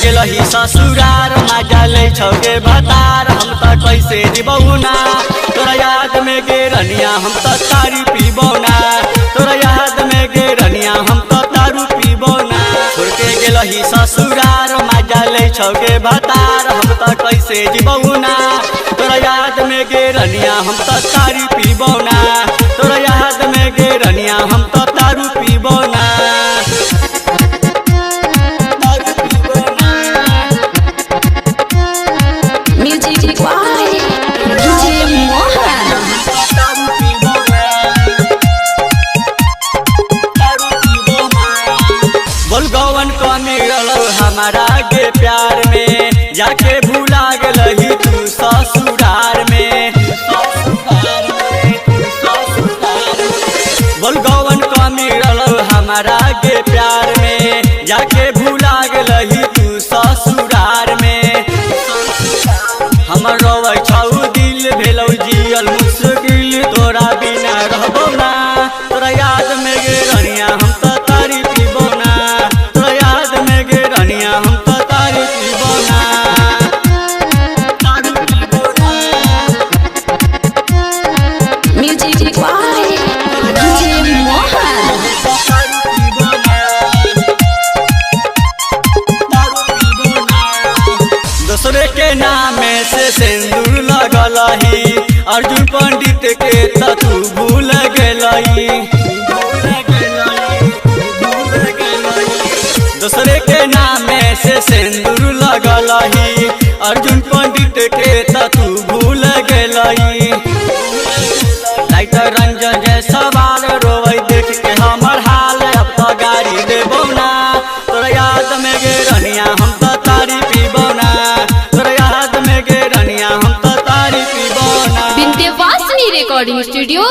गेलही ससुरार मजा ले छौगे भतार हम त कैसे जीबौना तोरा याद में गे रनिया हम त तारी पीबौना तोरा याद में गे रनिया हम त तारू पीबौना छोड़ के गेलही ससुरार मजा ले छौगे भतार हम त कैसे जीबौना तोरा याद में गे रनिया हम त तारी पीबौना तोरा याद में गे रनिया हम त तारू पीबौना बोलगवन को मिलल हमारा गे प्यार में जाके भूला गेलही तू ससुरार में बोलगवन को मिलल हमारा गे प्यार में जाके भूला गेलही तू ससुरार में हमर रोवे छौ दिल भेलौ जियल मुश्किल तोरा बिना रहबौ ना तोरा याद में गे रनिया हम त तारी पीबौना तोरा याद में गे रनिया हम त तारी पीबौना तारी पीबौना म्यूजिक बाय डीजे मोहन दूसरे के नाम से सिंदूर लगलही अर्जुन पंडित के तू भूल गेलही दूसरे के नाम से सिंदूर लगलही अर्जुन पंडित के तू भूल गेलही लाइटर रंजन जय सवाल रोवे देख के हमर हाल अब तो गाड़ी देबौ ना तोरा याद में गे रनिया हम त तारी पीबौना तोरा याद में गे रनिया हम त तारी पीबौना विंध्यवासिनी रिकॉर्डिंग स्टूडियो।